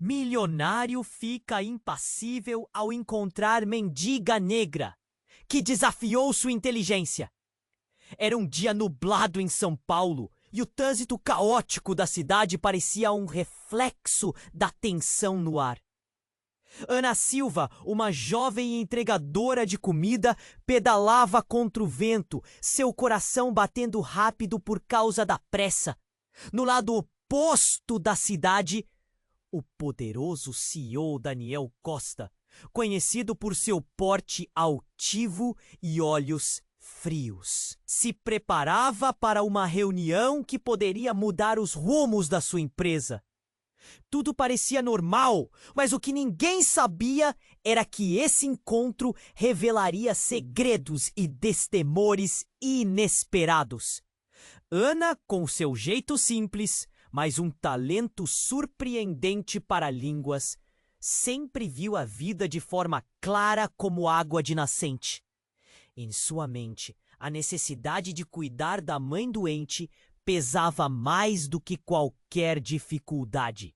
Milionário fica impassível ao encontrar mendiga negra, que desafiou sua inteligência. Era um dia nublado em São Paulo e o trânsito caótico da cidade parecia um reflexo da tensão no ar. Ana Silva, uma jovem entregadora de comida, pedalava contra o vento, seu coração batendo rápido por causa da pressa. No lado oposto da cidade, o poderoso CEO Daniel Costa, conhecido por seu porte altivo e olhos frios, se preparava para uma reunião que poderia mudar os rumos da sua empresa. Tudo parecia normal, mas o que ninguém sabia era que esse encontro revelaria segredos e destemores inesperados. Ana, com seu jeito simples, mas um talento surpreendente para línguas, sempre viu a vida de forma clara como água de nascente. Em sua mente, a necessidade de cuidar da mãe doente pesava mais do que qualquer dificuldade.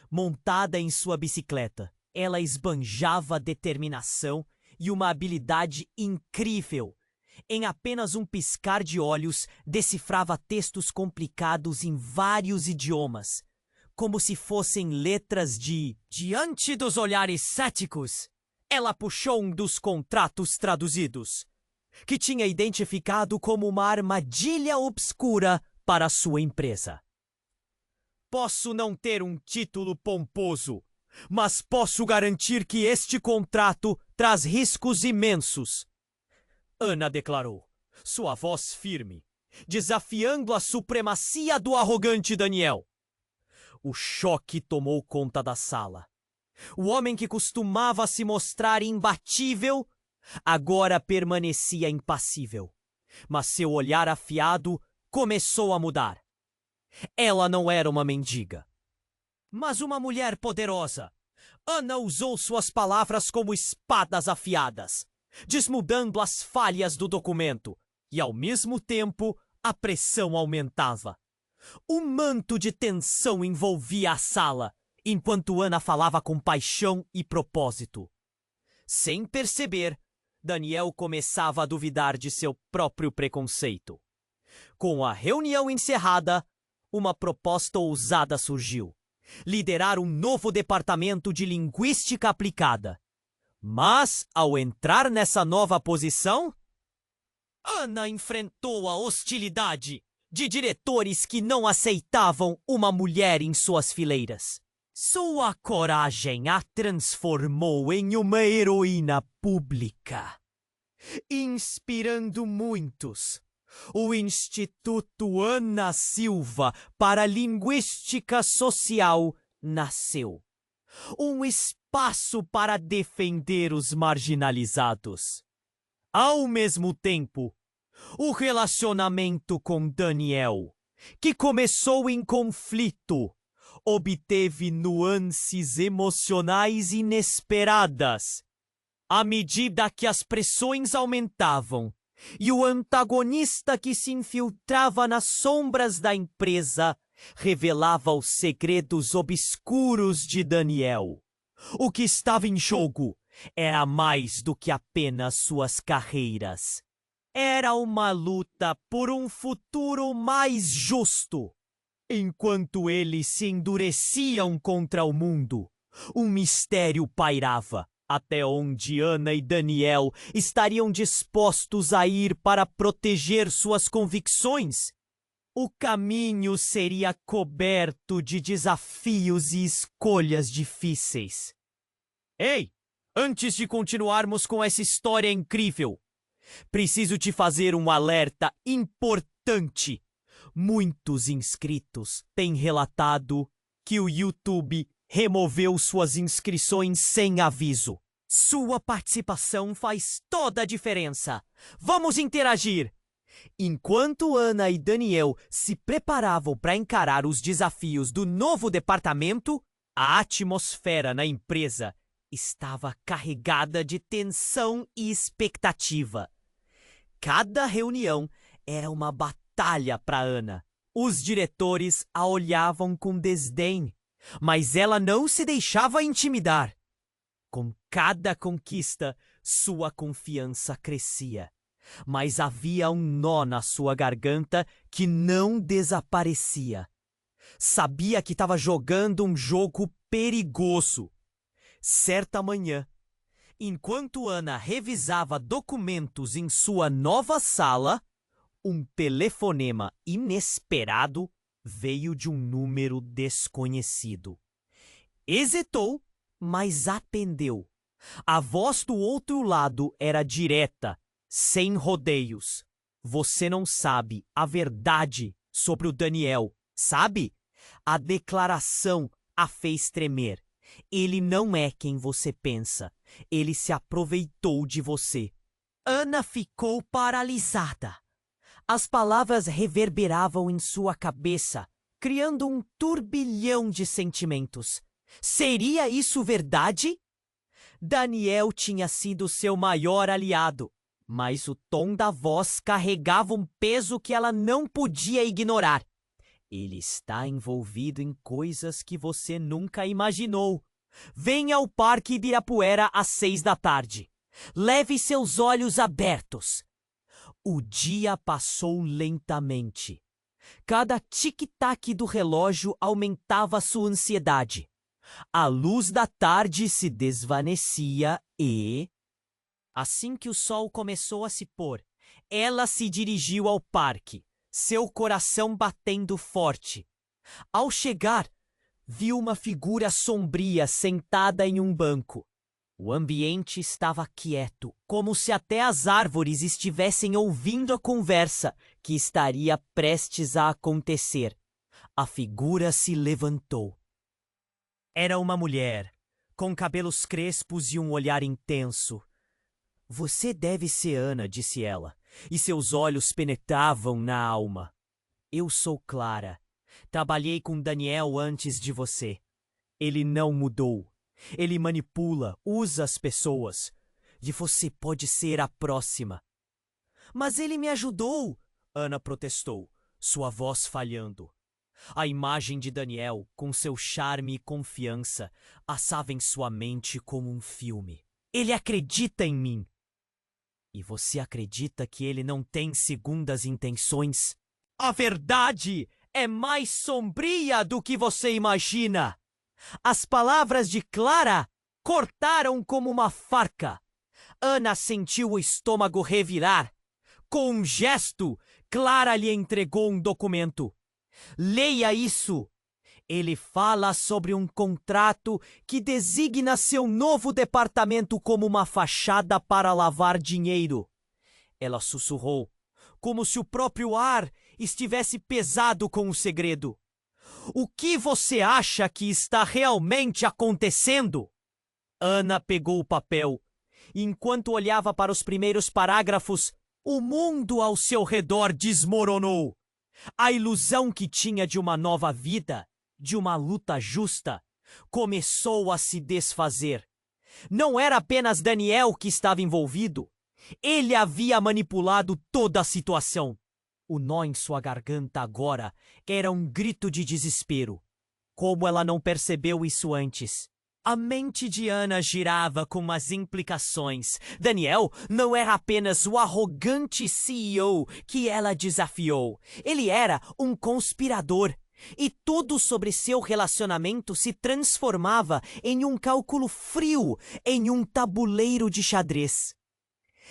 Montada em sua bicicleta, ela esbanjava determinação e uma habilidade incrível. Em apenas um piscar de olhos, decifrava textos complicados em vários idiomas, como se fossem letras de... Diante dos olhares céticos, ela puxou um dos contratos traduzidos, que tinha identificado como uma armadilha obscura para sua empresa. Posso não ter um título pomposo, mas posso garantir que este contrato traz riscos imensos. Ana declarou, sua voz firme, desafiando a supremacia do arrogante Daniel. O choque tomou conta da sala. O homem que costumava se mostrar imbatível, agora permanecia impassível. Mas seu olhar afiado começou a mudar. Ela não era uma mendiga, mas uma mulher poderosa. Ana usou suas palavras como espadas afiadas, desnudando as falhas do documento, e ao mesmo tempo a pressão aumentava. Um manto de tensão envolvia a sala, enquanto Ana falava com paixão e propósito. Sem perceber, Daniel começava a duvidar de seu próprio preconceito. Com a reunião encerrada, uma proposta ousada surgiu: liderar um novo departamento de linguística aplicada. Mas, ao entrar nessa nova posição, Ana enfrentou a hostilidade de diretores que não aceitavam uma mulher em suas fileiras. Sua coragem a transformou em uma heroína pública, inspirando muitos. O Instituto Ana Silva para Linguística Social nasceu. Um espaço para defender os marginalizados. Ao mesmo tempo, o relacionamento com Daniel, que começou em conflito, obteve nuances emocionais inesperadas. À medida que as pressões aumentavam, e o antagonista que se infiltrava nas sombras da empresa revelava os segredos obscuros de Daniel. O que estava em jogo era mais do que apenas suas carreiras. Era uma luta por um futuro mais justo. Enquanto eles se endureciam contra o mundo, um mistério pairava. Até onde Ana e Daniel estariam dispostos a ir para proteger suas convicções? O caminho seria coberto de desafios e escolhas difíceis. Ei, antes de continuarmos com essa história incrível, preciso te fazer um alerta importante. Muitos inscritos têm relatado que o YouTube removeu suas inscrições sem aviso. Sua participação faz toda a diferença. Vamos interagir! Enquanto Ana e Daniel se preparavam para encarar os desafios do novo departamento, a atmosfera na empresa estava carregada de tensão e expectativa. Cada reunião era uma batalha para Ana. Os diretores a olhavam com desdém, Mas ela não se deixava intimidar. Com cada conquista, sua confiança crescia. Mas havia um nó na sua garganta que não desaparecia. Sabia que estava jogando um jogo perigoso. Certa manhã, enquanto Ana revisava documentos em sua nova sala, um telefonema inesperado veio de um número desconhecido. Hesitou, mas atendeu. A voz do outro lado era direta, sem rodeios. Você não sabe a verdade sobre o Daniel, sabe? A declaração a fez tremer. Ele não é quem você pensa. Ele se aproveitou de você. Ana ficou paralisada. As palavras reverberavam em sua cabeça, criando um turbilhão de sentimentos. Seria isso verdade? Daniel tinha sido seu maior aliado, mas o tom da voz carregava um peso que ela não podia ignorar. Ele está envolvido em coisas que você nunca imaginou. Venha ao Parque Ibirapuera às 6 da tarde. Leve seus olhos abertos. O dia passou lentamente. Cada tic-tac do relógio aumentava sua ansiedade. A luz da tarde se desvanecia e... Assim que o sol começou a se pôr, ela se dirigiu ao parque, seu coração batendo forte. Ao chegar, viu uma figura sombria sentada em um banco. O ambiente estava quieto, como se até as árvores estivessem ouvindo a conversa que estaria prestes a acontecer. A figura se levantou. Era uma mulher, com cabelos crespos e um olhar intenso. Você deve ser Ana, disse ela, e seus olhos penetravam na alma. Eu sou Clara. Trabalhei com Daniel antes de você. Ele não mudou. Ele manipula, usa as pessoas. E você pode ser a próxima. Mas ele me ajudou, Ana protestou, sua voz falhando. A imagem de Daniel, com seu charme e confiança, assava em sua mente como um filme. Ele acredita em mim. E você acredita que ele não tem segundas intenções? A verdade é mais sombria do que você imagina. As palavras de Clara cortaram como uma faca. Ana sentiu o estômago revirar. Com um gesto, Clara lhe entregou um documento. Leia isso. Ele fala sobre um contrato que designa seu novo departamento como uma fachada para lavar dinheiro. Ela sussurrou, como se o próprio ar estivesse pesado com o segredo. O que você acha que está realmente acontecendo? Ana pegou o papel. Enquanto olhava para os primeiros parágrafos, o mundo ao seu redor desmoronou. A ilusão que tinha de uma nova vida, de uma luta justa, começou a se desfazer. Não era apenas Daniel que estava envolvido. Ele havia manipulado toda a situação. O nó em sua garganta agora era um grito de desespero. Como ela não percebeu isso antes? A mente de Ana girava com as implicações. Daniel não era apenas o arrogante CEO que ela desafiou. Ele era um conspirador. E tudo sobre seu relacionamento se transformava em um cálculo frio, em um tabuleiro de xadrez.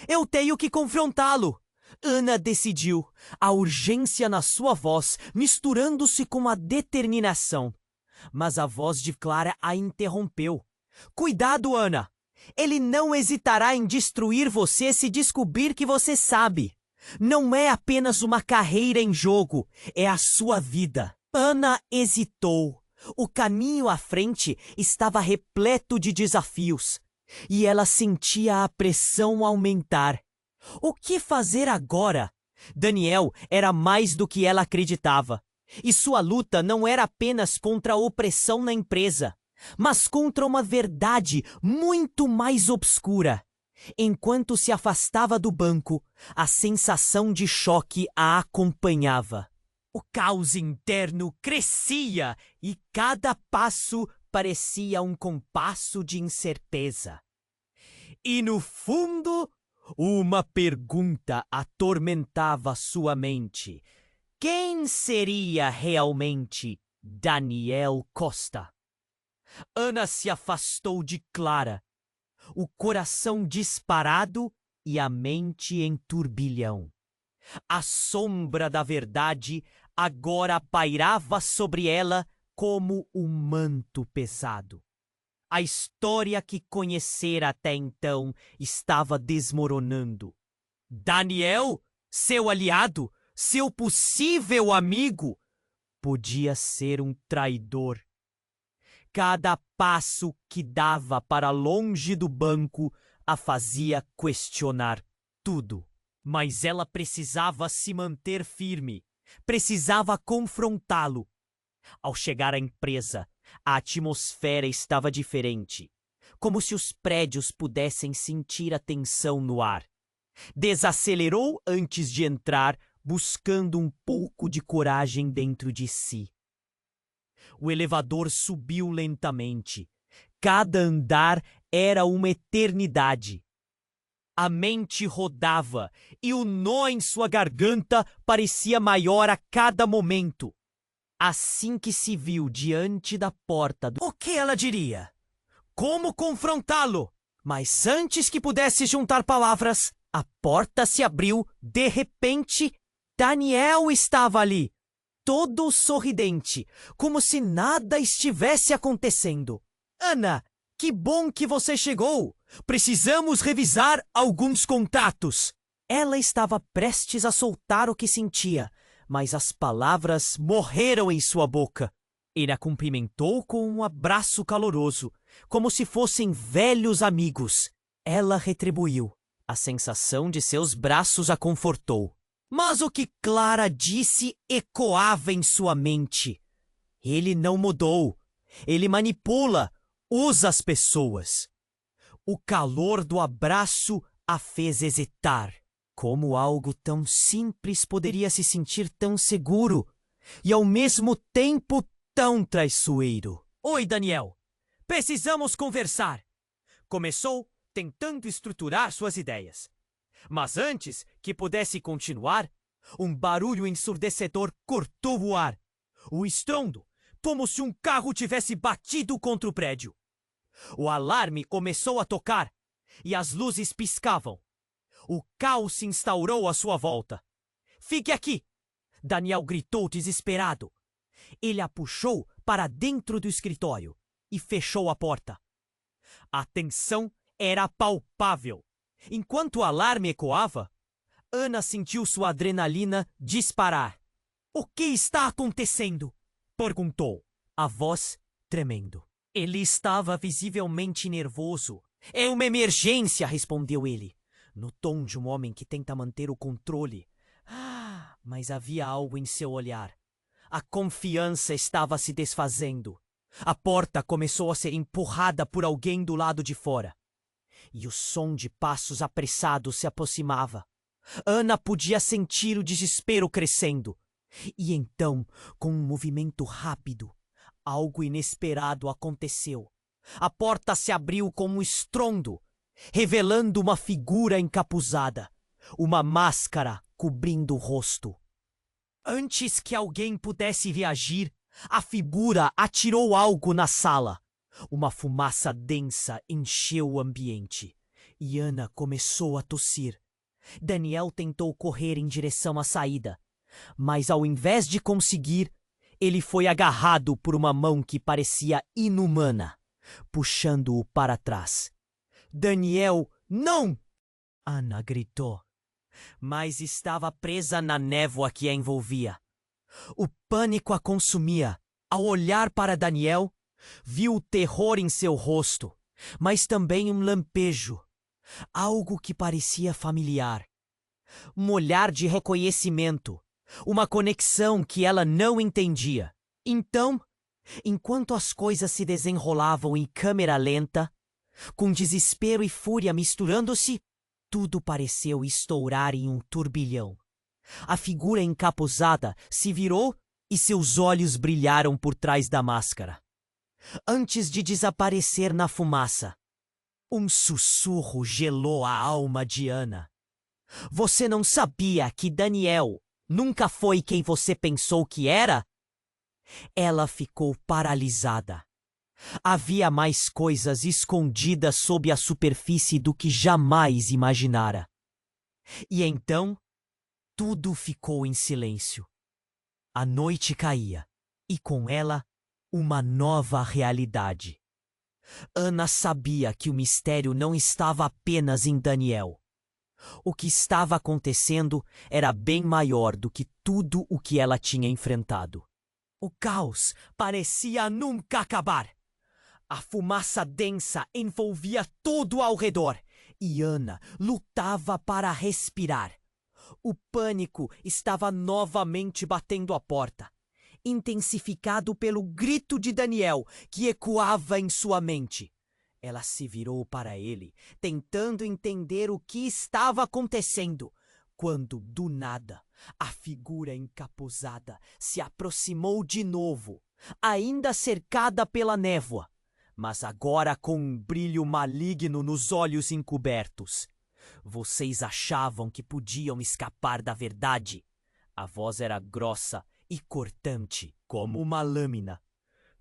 Eu tenho que confrontá-lo. Ana decidiu, a urgência na sua voz misturando-se com a determinação. Mas a voz de Clara a interrompeu. Cuidado, Ana! Ele não hesitará em destruir você se descobrir que você sabe. Não é apenas uma carreira em jogo, é a sua vida. Ana hesitou. O caminho à frente estava repleto de desafios. E ela sentia a pressão aumentar. O que fazer agora? Daniel era mais do que ela acreditava. E sua luta não era apenas contra a opressão na empresa, mas contra uma verdade muito mais obscura. Enquanto se afastava do banco, a sensação de choque a acompanhava. O caos interno crescia e cada passo parecia um compasso de incerteza. E no fundo, uma pergunta atormentava sua mente. Quem seria realmente Daniel Costa? Ana se afastou de Clara, o coração disparado e a mente em turbilhão. A sombra da verdade agora pairava sobre ela como um manto pesado. A história que conhecera até então estava desmoronando. Daniel, seu aliado, seu possível amigo, podia ser um traidor. Cada passo que dava para longe do banco a fazia questionar tudo. Mas ela precisava se manter firme, precisava confrontá-lo. Ao chegar à empresa, a atmosfera estava diferente, como se os prédios pudessem sentir a tensão no ar. Desacelerou antes de entrar, buscando um pouco de coragem dentro de si. O elevador subiu lentamente. Cada andar era uma eternidade. A mente rodava e o nó em sua garganta parecia maior a cada momento. Assim que se viu diante da porta o que ela diria? Como confrontá-lo? Mas antes que pudesse juntar palavras, a porta se abriu. De repente, Daniel estava ali, todo sorridente, como se nada estivesse acontecendo. Ana, que bom que você chegou! Precisamos revisar alguns contratos. Ela estava prestes a soltar o que sentia, mas as palavras morreram em sua boca. Ele a cumprimentou com um abraço caloroso, como se fossem velhos amigos. Ela retribuiu. A sensação de seus braços a confortou. Mas o que Clara disse ecoava em sua mente. Ele não mudou. Ele manipula, usa as pessoas. O calor do abraço a fez hesitar. Como algo tão simples poderia se sentir tão seguro e ao mesmo tempo tão traiçoeiro? Oi, Daniel. Precisamos conversar. Começou tentando estruturar suas ideias. Mas antes que pudesse continuar, um barulho ensurdecedor cortou o ar. O estrondo, como se um carro tivesse batido contra o prédio. O alarme começou a tocar e as luzes piscavam. O caos se instaurou à sua volta. Fique aqui! Daniel gritou desesperado. Ele a puxou para dentro do escritório e fechou a porta. A tensão era palpável. Enquanto o alarme ecoava, Ana sentiu sua adrenalina disparar. O que está acontecendo? Perguntou, a voz tremendo. Ele estava visivelmente nervoso. É uma emergência, respondeu ele, no tom de um homem que tenta manter o controle. Mas havia algo em seu olhar. A confiança estava se desfazendo. A porta começou a ser empurrada por alguém do lado de fora. E o som de passos apressados se aproximava. Ana podia sentir o desespero crescendo. E então, com um movimento rápido, algo inesperado aconteceu. A porta se abriu com um estrondo, revelando uma figura encapuzada, uma máscara cobrindo o rosto. Antes que alguém pudesse reagir, a figura atirou algo na sala. Uma fumaça densa encheu o ambiente e Ana começou a tossir. Daniel tentou correr em direção à saída, mas ao invés de conseguir, ele foi agarrado por uma mão que parecia inumana, puxando-o para trás. Daniel, não! Ana gritou, mas estava presa na névoa que a envolvia. O pânico a consumia. Ao olhar para Daniel, viu o terror em seu rosto, mas também um lampejo, algo que parecia familiar. Um olhar de reconhecimento, uma conexão que ela não entendia. Então, enquanto as coisas se desenrolavam em câmera lenta, com desespero e fúria misturando-se, tudo pareceu estourar em um turbilhão. A figura encapuzada se virou e seus olhos brilharam por trás da máscara. Antes de desaparecer na fumaça, um sussurro gelou a alma de Ana. Você não sabia que Daniel nunca foi quem você pensou que era? Ela ficou paralisada. Havia mais coisas escondidas sob a superfície do que jamais imaginara. E então, tudo ficou em silêncio. A noite caía, e com ela, uma nova realidade. Ana sabia que o mistério não estava apenas em Daniel. O que estava acontecendo era bem maior do que tudo o que ela tinha enfrentado. O caos parecia nunca acabar. A fumaça densa envolvia tudo ao redor, e Ana lutava para respirar. O pânico estava novamente batendo a porta, intensificado pelo grito de Daniel, que ecoava em sua mente. Ela se virou para ele, tentando entender o que estava acontecendo, quando, do nada, a figura encapuzada se aproximou de novo, ainda cercada pela névoa, mas agora com um brilho maligno nos olhos encobertos. Vocês achavam que podiam escapar da verdade? A voz era grossa e cortante, como uma lâmina.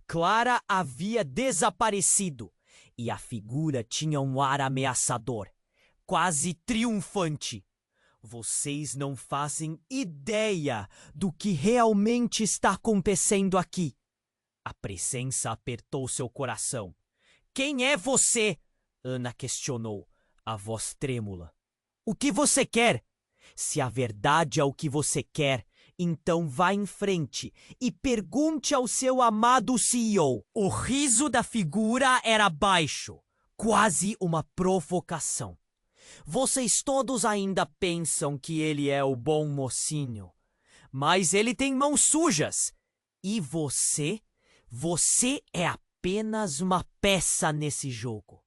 Clara havia desaparecido, e a figura tinha um ar ameaçador, quase triunfante. Vocês não fazem ideia do que realmente está acontecendo aqui. A presença apertou seu coração. Quem é você? Ana questionou, a voz trêmula. O que você quer? Se a verdade é o que você quer, então vá em frente e pergunte ao seu amado CEO. O riso da figura era baixo, quase uma provocação. Vocês todos ainda pensam que ele é o bom mocinho, mas ele tem mãos sujas. E você? Você é apenas uma peça nesse jogo.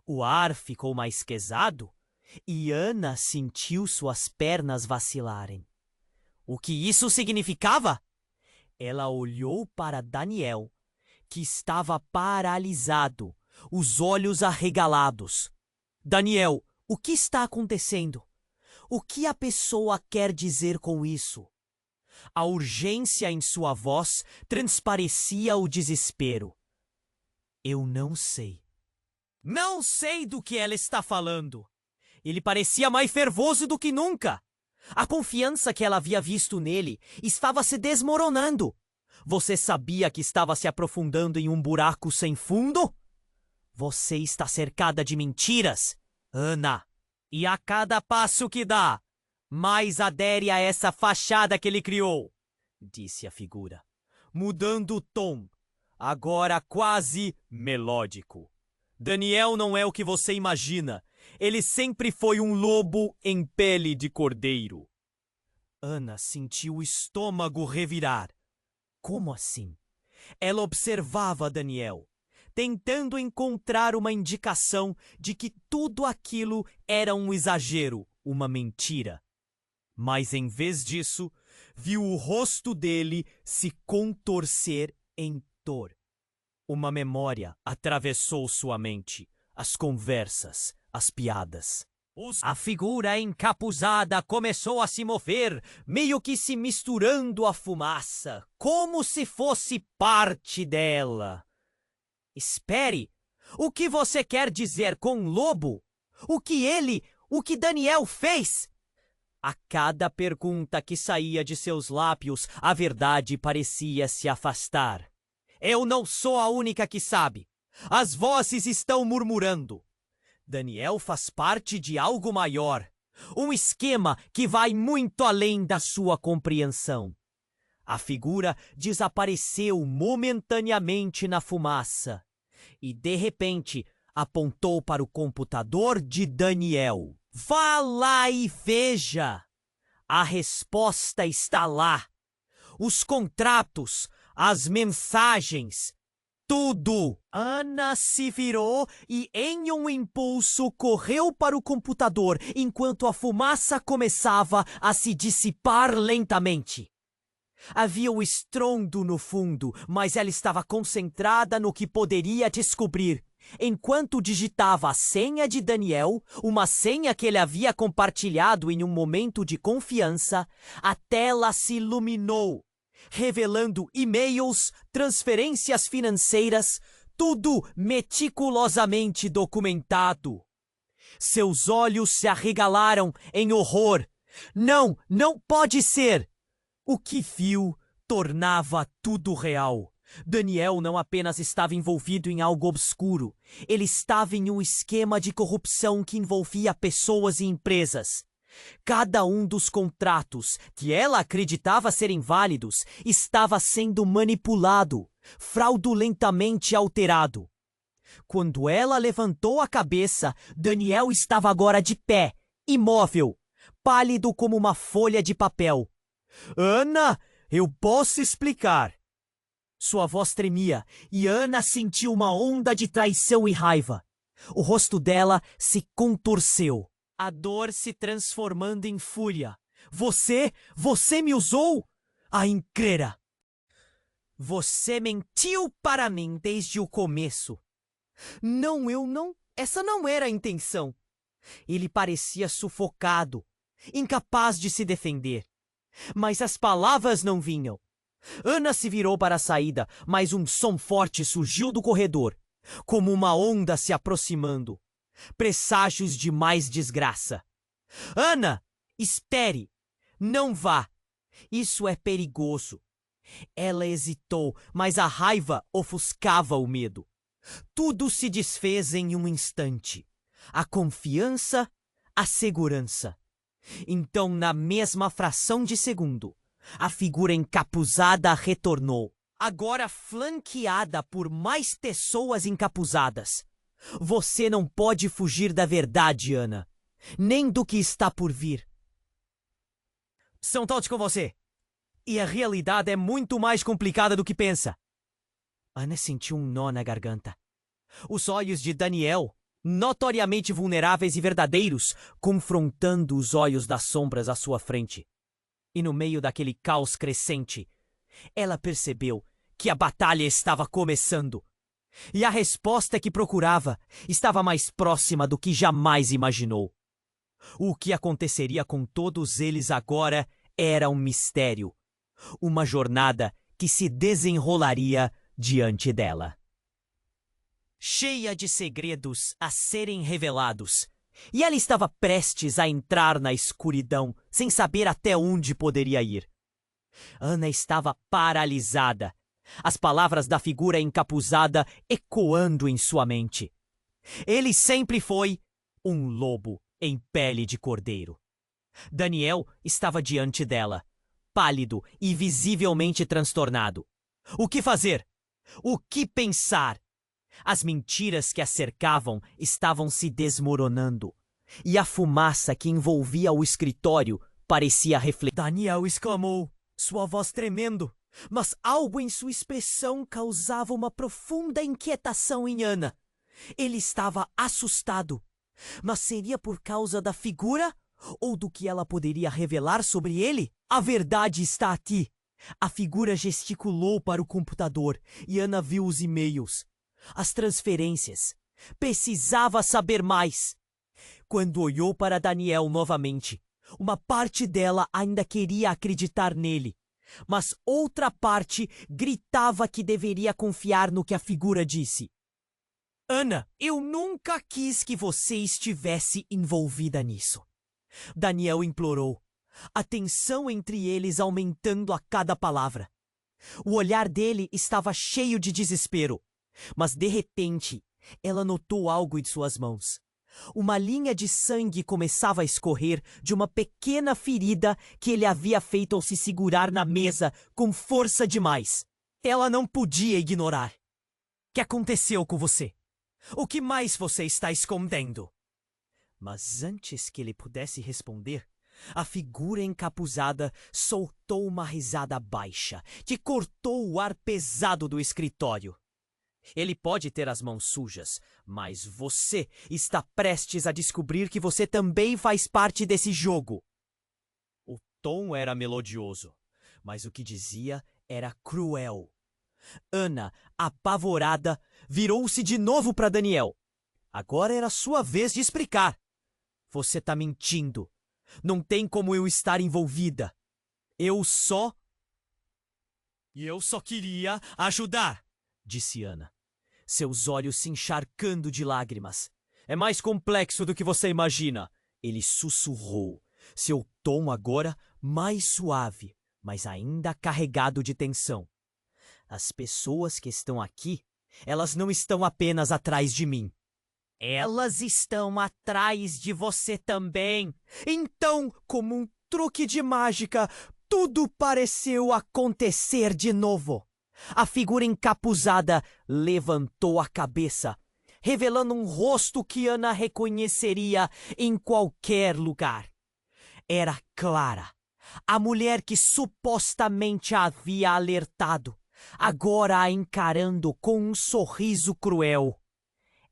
O ar ficou mais pesado e Ana sentiu suas pernas vacilarem. O que isso significava? Ela olhou para Daniel, que estava paralisado, os olhos arregalados. Daniel, o que está acontecendo? O que a pessoa quer dizer com isso? A urgência em sua voz transparecia o desespero. Eu não sei. Não sei do que ela está falando. Ele parecia mais fervoso do que nunca. A confiança que ela havia visto nele estava se desmoronando. Você sabia que estava se aprofundando em um buraco sem fundo? Você está cercada de mentiras, Ana. E a cada passo que dá, mais adere a essa fachada que ele criou, disse a figura, mudando o tom, agora quase melódico. Daniel não é o que você imagina. Ele sempre foi um lobo em pele de cordeiro. Ana sentiu o estômago revirar. Como assim? Ela observava Daniel, tentando encontrar uma indicação de que tudo aquilo era um exagero, uma mentira. Mas em vez disso, viu o rosto dele se contorcer em dor. Uma memória atravessou sua mente, as conversas, as piadas. A figura encapuzada começou a se mover, meio que se misturando à fumaça, como se fosse parte dela. Espere! O que você quer dizer com lobo? O que Daniel fez? A cada pergunta que saía de seus lábios, a verdade parecia se afastar. Eu não sou a única que sabe. As vozes estão murmurando. Daniel faz parte de algo maior. Um esquema que vai muito além da sua compreensão. A figura desapareceu momentaneamente na fumaça e, de repente, apontou para o computador de Daniel. Vá lá e veja! A resposta está lá. Os contratos, as mensagens. tudo! Ana se virou e, em um impulso, correu para o computador enquanto a fumaça começava a se dissipar lentamente. Havia o estrondo no fundo, mas ela estava concentrada no que poderia descobrir. Enquanto digitava a senha de Daniel, uma senha que ele havia compartilhado em um momento de confiança, a tela se iluminou, revelando e-mails, transferências financeiras, tudo meticulosamente documentado. Seus olhos se arregalaram em horror. Não, não pode ser! O que viu tornava tudo real. Daniel não apenas estava envolvido em algo obscuro, ele estava em um esquema de corrupção que envolvia pessoas e empresas. Cada um dos contratos, que ela acreditava serem válidos, estava sendo manipulado, fraudulentamente alterado. Quando ela levantou a cabeça, Daniel estava agora de pé, imóvel, pálido como uma folha de papel. Ana, eu posso explicar. Sua voz tremia e Ana sentiu uma onda de traição e raiva. O rosto dela se contorceu, a dor se transformando em fúria. Você me usou? A increra! Você mentiu para mim desde o começo. Não, eu não. Essa não era a intenção. Ele parecia sufocado, incapaz de se defender. Mas as palavras não vinham. Ana se virou para a saída, mas um som forte surgiu do corredor, como uma onda se aproximando. Presságios de mais desgraça. Ana, espere! Não vá! Isso é perigoso. Ela hesitou, mas a raiva ofuscava o medo. Tudo se desfez em um instante. A confiança, a segurança. Então, na mesma fração de segundo, a figura encapuzada retornou, agora flanqueada por mais pessoas encapuzadas. Você não pode fugir da verdade, Ana, nem do que está por vir. São todos com você. E a realidade é muito mais complicada do que pensa. Ana sentiu um nó na garganta. Os olhos de Daniel, notoriamente vulneráveis e verdadeiros, confrontando os olhos das sombras à sua frente. E no meio daquele caos crescente, ela percebeu que a batalha estava começando. E a resposta que procurava estava mais próxima do que jamais imaginou. O que aconteceria com todos eles agora era um mistério. Uma jornada que se desenrolaria diante dela. Cheia de segredos a serem revelados, e ela estava prestes a entrar na escuridão, sem saber até onde poderia ir. Ana estava paralisada, as palavras da figura encapuzada ecoando em sua mente. Ele sempre foi um lobo em pele de cordeiro. Daniel estava diante dela, pálido e visivelmente transtornado. O que fazer? O que pensar? As mentiras que a cercavam estavam se desmoronando, e a fumaça que envolvia o escritório parecia refletir. Daniel exclamou, sua voz tremendo, mas algo em sua expressão causava uma profunda inquietação em Ana. Ele estava assustado, mas seria por causa da figura ou do que ela poderia revelar sobre ele? A verdade está aqui. A figura gesticulou para o computador e Ana viu os e-mails. As transferências. Precisava saber mais. Quando olhou para Daniel novamente, uma parte dela ainda queria acreditar nele, mas outra parte gritava que deveria confiar no que a figura disse. Ana, eu nunca quis que você estivesse envolvida nisso. Daniel implorou, a tensão entre eles aumentando a cada palavra. O olhar dele estava cheio de desespero. Mas, de repente, ela notou algo em suas mãos. Uma linha de sangue começava a escorrer de uma pequena ferida que ele havia feito ao se segurar na mesa com força demais. Ela não podia ignorar. O que aconteceu com você? O que mais você está escondendo? Mas antes que ele pudesse responder, a figura encapuzada soltou uma risada baixa que cortou o ar pesado do escritório. Ele pode ter as mãos sujas, mas você está prestes a descobrir que você também faz parte desse jogo. O tom era melodioso, mas o que dizia era cruel. Ana, apavorada, virou-se de novo para Daniel. Agora era sua vez de explicar. Você tá mentindo. Não tem como eu estar envolvida. Eu só queria ajudar, disse Ana, seus olhos se encharcando de lágrimas. É mais complexo do que você imagina, ele sussurrou, seu tom agora mais suave, mas ainda carregado de tensão. As pessoas que estão aqui, elas não estão apenas atrás de mim. Elas estão atrás de você também. Então, como um truque de mágica, tudo pareceu acontecer de novo. A figura encapuzada levantou a cabeça, revelando um rosto que Ana reconheceria em qualquer lugar. Era Clara, a mulher que supostamente a havia alertado, agora a encarando com um sorriso cruel.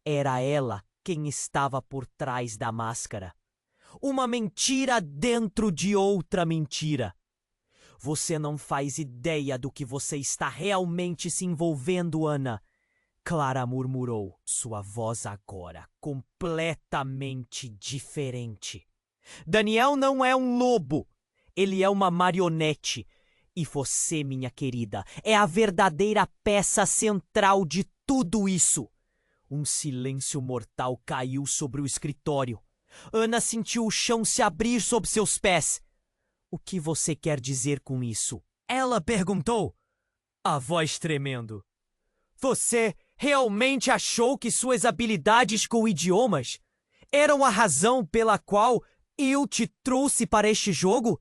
Era ela quem estava por trás da máscara. Uma mentira dentro de outra mentira. Você não faz ideia do que você está realmente se envolvendo, Ana. Clara murmurou, sua voz agora completamente diferente. Daniel não é um lobo. Ele é uma marionete. E você, minha querida, é a verdadeira peça central de tudo isso. Um silêncio mortal caiu sobre o escritório. Ana sentiu o chão se abrir sob seus pés. O que você quer dizer com isso? Ela perguntou, a voz tremendo. Você realmente achou que suas habilidades com idiomas eram a razão pela qual eu te trouxe para este jogo?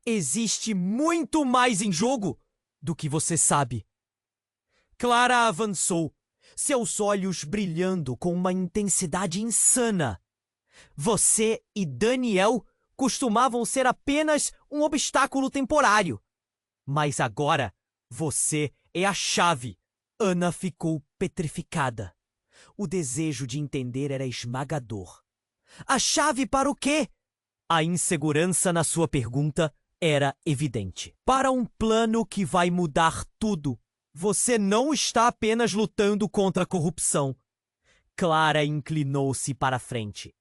Existe muito mais em jogo do que você sabe. Clara avançou, seus olhos brilhando com uma intensidade insana. Você e Daniel costumavam ser apenas um obstáculo temporário. Mas agora, você é a chave. Ana ficou petrificada. O desejo de entender era esmagador. A chave para o quê? A insegurança na sua pergunta era evidente. Para um plano que vai mudar tudo. Você não está apenas lutando contra a corrupção. Clara inclinou-se para a frente.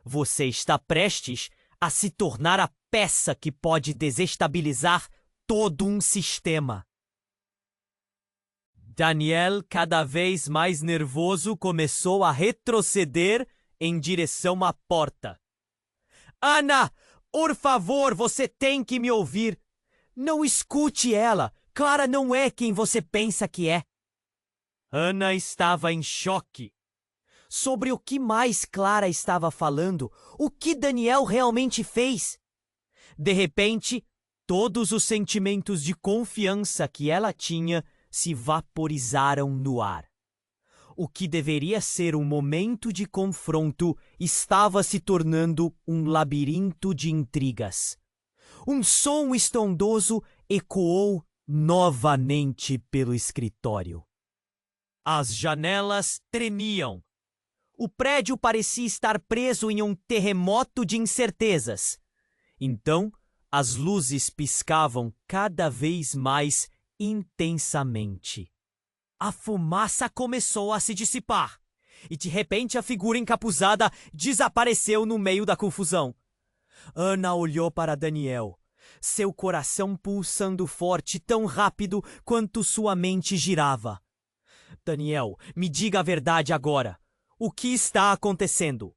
Você está prestes a se tornar a peça que pode desestabilizar todo um sistema. Daniel, cada vez mais nervoso, começou a retroceder em direção à porta. Ana, por favor, você tem que me ouvir. Não escute ela. Clara não é quem você pensa que é. Ana estava em choque. Sobre o que mais Clara estava falando, o que Daniel realmente fez. De repente, todos os sentimentos de confiança que ela tinha se vaporizaram no ar. O que deveria ser um momento de confronto estava se tornando um labirinto de intrigas. Um som estrondoso ecoou novamente pelo escritório. As janelas tremiam. O prédio parecia estar preso em um terremoto de incertezas. Então, as luzes piscavam cada vez mais intensamente. A fumaça começou a se dissipar, e de repente a figura encapuzada desapareceu no meio da confusão. Ana olhou para Daniel, seu coração pulsando forte tão rápido quanto sua mente girava. Daniel, me diga a verdade agora. O que está acontecendo?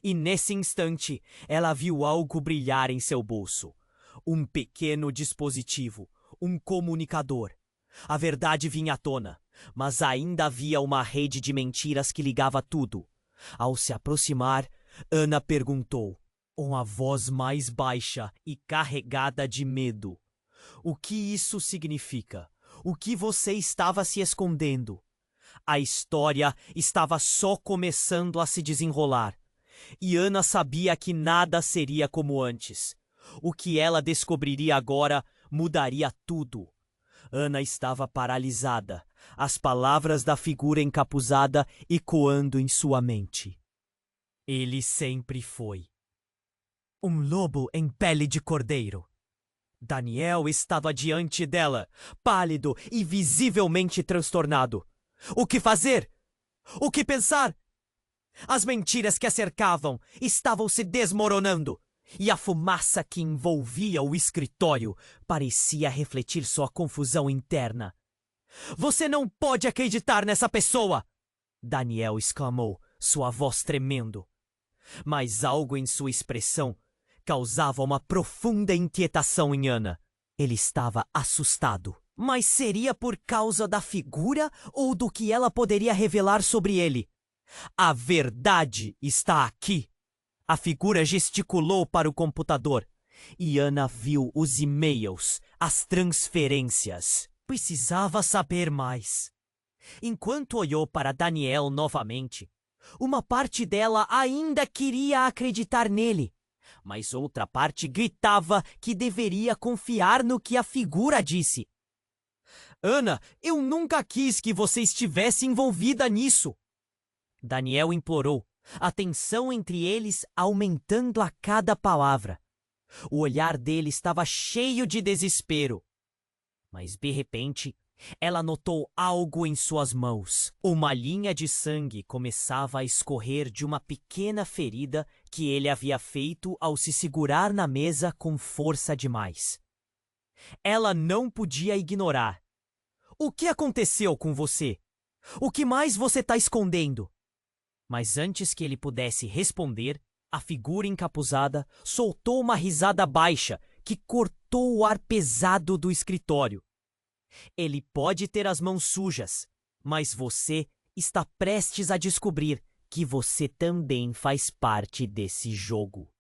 E nesse instante, ela viu algo brilhar em seu bolso. Um pequeno dispositivo, um comunicador. A verdade vinha à tona, mas ainda havia uma rede de mentiras que ligava tudo. Ao se aproximar, Ana perguntou, com a voz mais baixa e carregada de medo. O que isso significa? O que você estava se escondendo? A história estava só começando a se desenrolar. E Ana sabia que nada seria como antes. O que ela descobriria agora mudaria tudo. Ana estava paralisada, as palavras da figura encapuzada ecoando em sua mente. Ele sempre foi um lobo em pele de cordeiro. Daniel estava diante dela, pálido e visivelmente transtornado. O que fazer? O que pensar? As mentiras que a cercavam estavam se desmoronando, e a fumaça que envolvia o escritório parecia refletir sua confusão interna. Você não pode acreditar nessa pessoa! Daniel exclamou, sua voz tremendo. Mas algo em sua expressão causava uma profunda inquietação em Ana. Ele estava assustado. Mas seria por causa da figura ou do que ela poderia revelar sobre ele? A verdade está aqui. A figura gesticulou para o computador e Ana viu os e-mails, as transferências. Precisava saber mais. Enquanto olhou para Daniel novamente, uma parte dela ainda queria acreditar nele, mas outra parte gritava que deveria confiar no que a figura disse. Ana, eu nunca quis que você estivesse envolvida nisso. Daniel implorou, a tensão entre eles aumentando a cada palavra. O olhar dele estava cheio de desespero. Mas, de repente, ela notou algo em suas mãos. Uma linha de sangue começava a escorrer de uma pequena ferida que ele havia feito ao se segurar na mesa com força demais. Ela não podia ignorar. O que aconteceu com você? O que mais você está escondendo? Mas antes que ele pudesse responder, a figura encapuzada soltou uma risada baixa que cortou o ar pesado do escritório. Ele pode ter as mãos sujas, mas você está prestes a descobrir que você também faz parte desse jogo.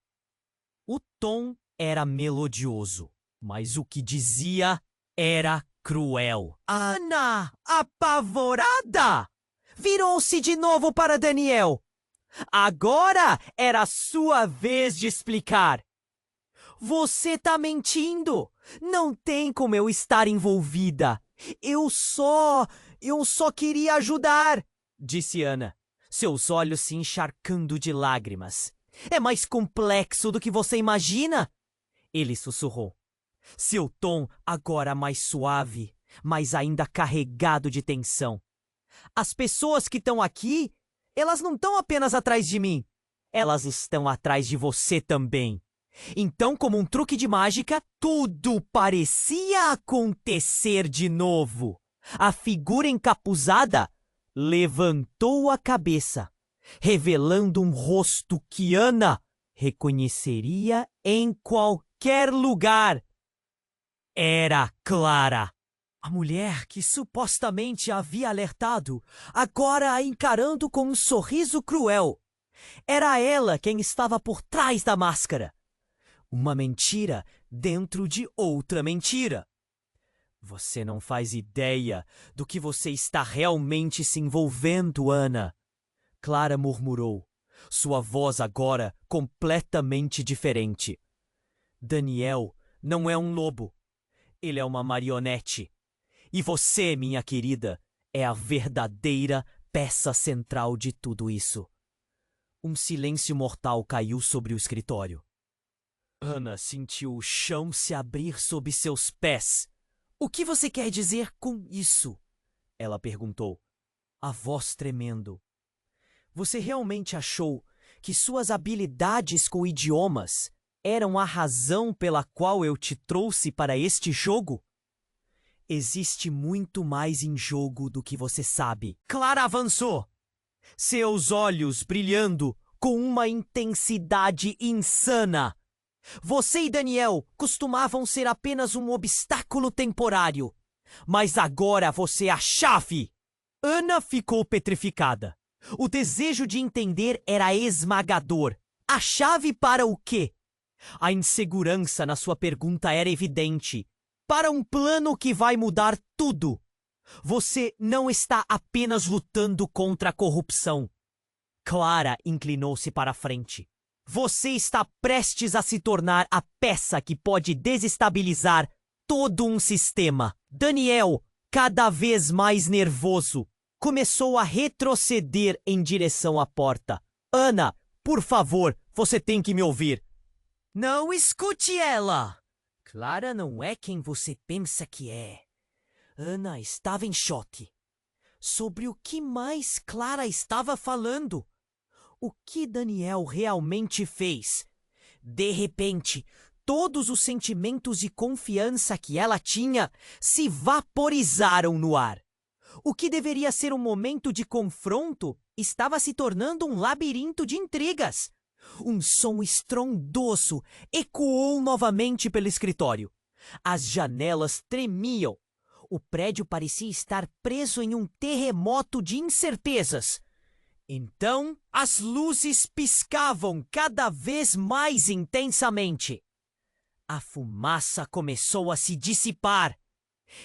O tom era melodioso, mas o que dizia era cruel. Ana, apavorada, virou-se de novo para Daniel. Agora era a sua vez de explicar. Você tá mentindo. Não tem como eu estar envolvida. Eu só queria ajudar, disse Ana, seus olhos se encharcando de lágrimas. É mais complexo do que você imagina, ele sussurrou. Seu tom agora mais suave, mas ainda carregado de tensão. As pessoas que estão aqui, elas não estão apenas atrás de mim. Elas estão atrás de você também. Então, como um truque de mágica, tudo parecia acontecer de novo. A figura encapuzada levantou a cabeça, revelando um rosto que Ana reconheceria em qualquer lugar. Era Clara. A mulher que supostamente havia alertado, agora a encarando com um sorriso cruel. Era ela quem estava por trás da máscara. Uma mentira dentro de outra mentira. Você não faz ideia do que você está realmente se envolvendo, Ana. Clara murmurou, sua voz agora completamente diferente. Daniel não é um lobo. Ele é uma marionete. E você, minha querida, é a verdadeira peça central de tudo isso. Um silêncio mortal caiu sobre o escritório. Ana sentiu o chão se abrir sob seus pés. O que você quer dizer com isso? Ela perguntou, a voz tremendo. Você realmente achou que suas habilidades com idiomas eram a razão pela qual eu te trouxe para este jogo? Existe muito mais em jogo do que você sabe. Clara avançou, seus olhos brilhando com uma intensidade insana. Você e Daniel costumavam ser apenas um obstáculo temporário, mas agora você é a chave. Ana ficou petrificada. O desejo de entender era esmagador. A chave para o quê? A insegurança na sua pergunta era evidente. Para um plano que vai mudar tudo. Você não está apenas lutando contra a corrupção. Clara inclinou-se para a frente. Você está prestes a se tornar a peça que pode desestabilizar todo um sistema. Daniel cada vez mais nervoso, começou a retroceder em direção à porta. Ana, por favor, você tem que me ouvir. Não escute ela! Clara não é quem você pensa que é. Ana estava em choque. Sobre o que mais Clara estava falando? O que Daniel realmente fez? De repente, todos os sentimentos e confiança que ela tinha se vaporizaram no ar. O que deveria ser um momento de confronto estava se tornando um labirinto de intrigas. Um som estrondoso ecoou novamente pelo escritório. As janelas tremiam. O prédio parecia estar preso em um terremoto de incertezas. Então, as luzes piscavam cada vez mais intensamente. A fumaça começou a se dissipar.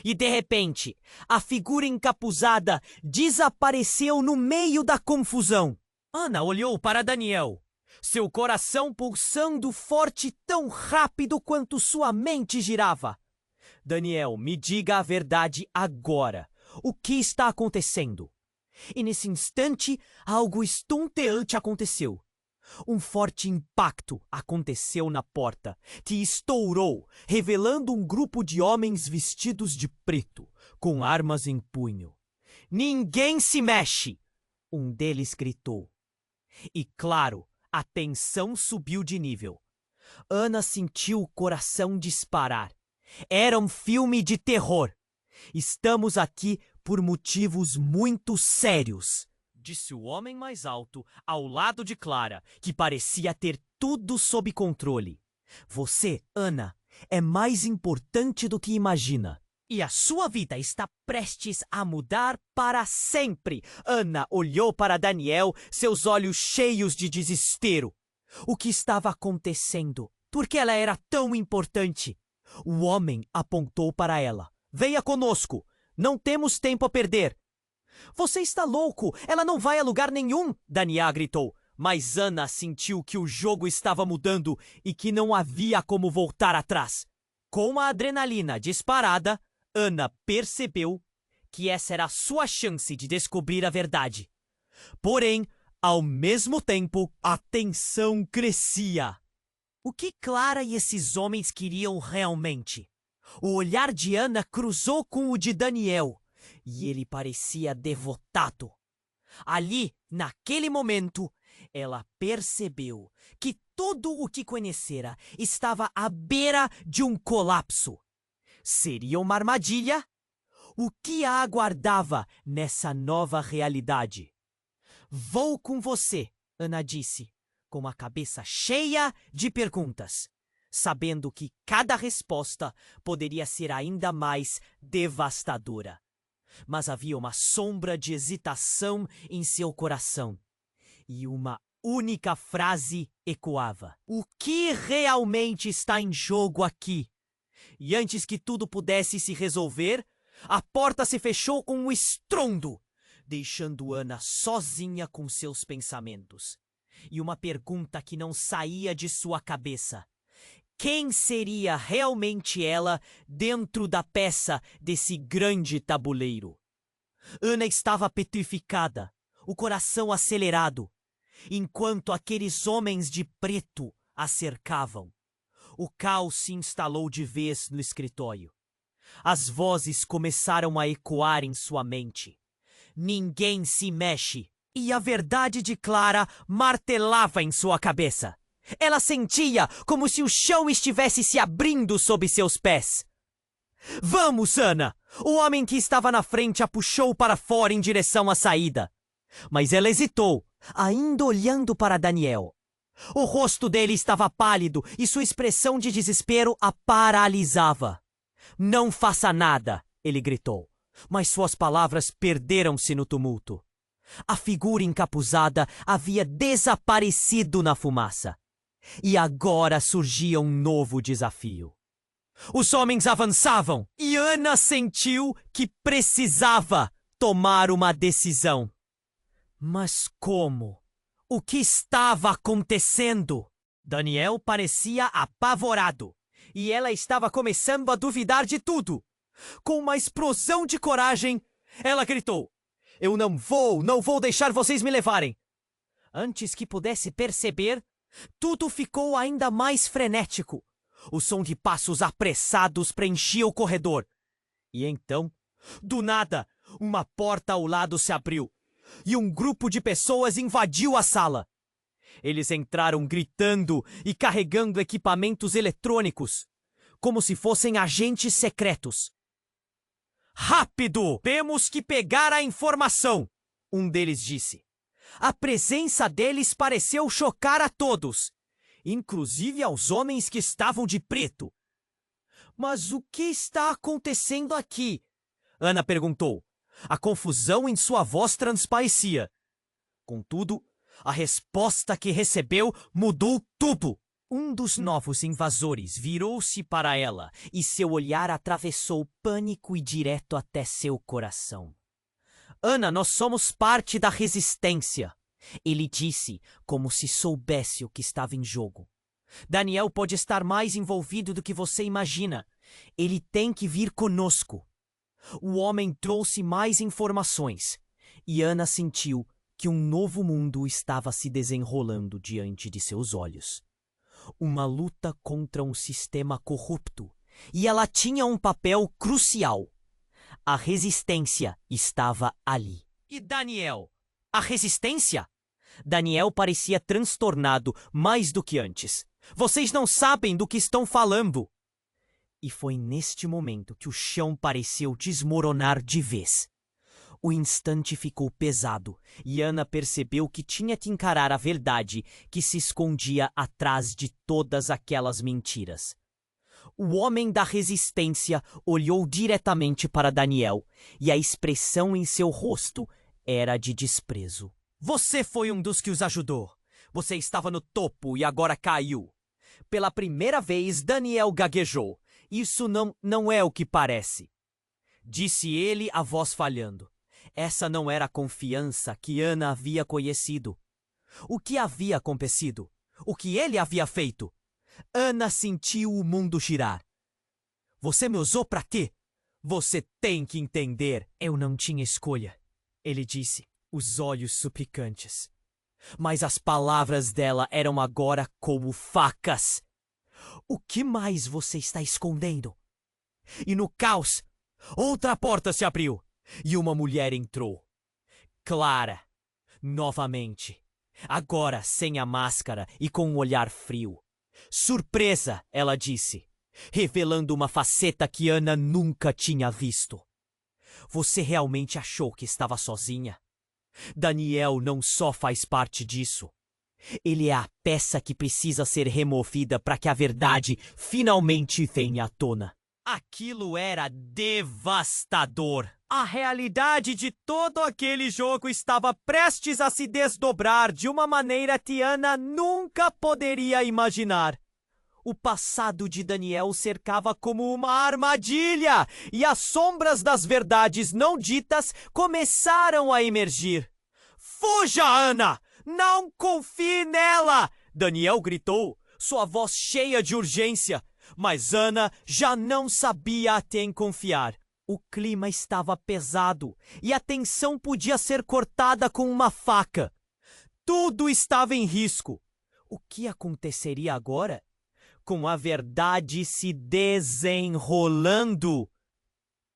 E, de repente, a figura encapuzada desapareceu no meio da confusão. Ana olhou para Daniel, seu coração pulsando forte tão rápido quanto sua mente girava. Daniel, me diga a verdade agora. O que está acontecendo? E nesse instante, algo estonteante aconteceu. Um forte impacto aconteceu na porta, que estourou, revelando um grupo de homens vestidos de preto, com armas em punho. Ninguém se mexe! Um deles gritou. E claro, a tensão subiu de nível. Ana sentiu o coração disparar. Era um filme de terror. Estamos aqui por motivos muito sérios, disse o homem mais alto ao lado de Clara, que parecia ter tudo sob controle. Você, Ana, é mais importante do que imagina. E a sua vida está prestes a mudar para sempre. Ana olhou para Daniel, seus olhos cheios de desespero. O que estava acontecendo? Por que ela era tão importante? O homem apontou para ela. Venha conosco. Não temos tempo a perder. Você está louco. Ela não vai a lugar nenhum, Daniel gritou. Mas Ana sentiu que o jogo estava mudando e que não havia como voltar atrás. Com a adrenalina disparada, Ana percebeu que essa era a sua chance de descobrir a verdade. Porém, ao mesmo tempo, a tensão crescia. O que Clara e esses homens queriam realmente? O olhar de Ana cruzou com o de Daniel, e ele parecia devotado. Ali, naquele momento, ela percebeu que tudo o que conhecera estava à beira de um colapso. Seria uma armadilha? O que a aguardava nessa nova realidade? Vou com você, Ana disse, com a cabeça cheia de perguntas, sabendo que cada resposta poderia ser ainda mais devastadora. Mas havia uma sombra de hesitação em seu coração, e uma única frase ecoava: o que realmente está em jogo aqui? E antes que tudo pudesse se resolver, a porta se fechou com um estrondo, deixando Ana sozinha com seus pensamentos. E uma pergunta que não saía de sua cabeça: quem seria realmente ela dentro da peça desse grande tabuleiro? Ana estava petrificada, o coração acelerado, enquanto aqueles homens de preto a cercavam. O caos se instalou de vez no escritório. As vozes começaram a ecoar em sua mente. Ninguém se mexe. E a verdade de Clara martelava em sua cabeça. Ela sentia como se o chão estivesse se abrindo sob seus pés. Vamos, Ana! O homem que estava na frente a puxou para fora em direção à saída. Mas ela hesitou, ainda olhando para Daniel. O rosto dele estava pálido e sua expressão de desespero a paralisava. Não faça nada, ele gritou, mas suas palavras perderam-se no tumulto. A figura encapuzada havia desaparecido na fumaça. E agora surgia um novo desafio. Os homens avançavam e Ana sentiu que precisava tomar uma decisão. Mas como? O que estava acontecendo? Daniel parecia apavorado e ela estava começando a duvidar de tudo. Com uma explosão de coragem, ela gritou: "Eu não vou deixar vocês me levarem!" Antes que pudesse perceber, tudo ficou ainda mais frenético. O som de passos apressados preenchia o corredor. E então, do nada, uma porta ao lado se abriu e um grupo de pessoas invadiu a sala. Eles entraram gritando e carregando equipamentos eletrônicos, como se fossem agentes secretos. "Rápido! Temos que pegar a informação!" um deles disse. A presença deles pareceu chocar a todos, inclusive aos homens que estavam de preto. "Mas o que está acontecendo aqui?" Ana perguntou. A confusão em sua voz transparecia. Contudo, a resposta que recebeu mudou tudo. Um dos novos invasores virou-se para ela e seu olhar atravessou pânico e direto até seu coração. "Ana, nós somos parte da resistência", ele disse, como se soubesse o que estava em jogo. "Daniel pode estar mais envolvido do que você imagina. Ele tem que vir conosco." O homem trouxe mais informações e Ana sentiu que um novo mundo estava se desenrolando diante de seus olhos. Uma luta contra um sistema corrupto, e ela tinha um papel crucial. A resistência estava ali. E Daniel? A resistência? Daniel parecia transtornado mais do que antes. "Vocês não sabem do que estão falando." E foi neste momento que o chão pareceu desmoronar de vez. O instante ficou pesado e Ana percebeu que tinha que encarar a verdade que se escondia atrás de todas aquelas mentiras. O homem da resistência olhou diretamente para Daniel e a expressão em seu rosto era de desprezo. "Você foi um dos que os ajudou. Você estava no topo e agora caiu." Pela primeira vez, Daniel gaguejou. "Isso não é o que parece", disse ele, a voz falhando. Essa não era a confiança que Ana havia conhecido. O que havia acontecido? O que ele havia feito? Ana sentiu o mundo girar. "Você me usou para quê?" "Você tem que entender." "Eu não tinha escolha", ele disse, os olhos suplicantes. Mas as palavras dela eram agora como facas. "O que mais você está escondendo?" E no caos, outra porta se abriu e uma mulher entrou. Clara, novamente, agora sem a máscara e com um olhar frio. "Surpresa", ela disse, revelando uma faceta que Ana nunca tinha visto. "Você realmente achou que estava sozinha? Daniel não só faz parte disso. Ele é a peça que precisa ser removida para que a verdade finalmente venha à tona." Aquilo era devastador. A realidade de todo aquele jogo estava prestes a se desdobrar de uma maneira que Ana nunca poderia imaginar. O passado de Daniel cercava como uma armadilha e as sombras das verdades não ditas começaram a emergir. "Fuja, Ana! Não confie nela!" Daniel gritou, sua voz cheia de urgência. Mas Ana já não sabia a quem confiar. O clima estava pesado e a tensão podia ser cortada com uma faca. Tudo estava em risco. O que aconteceria agora? Com a verdade se desenrolando.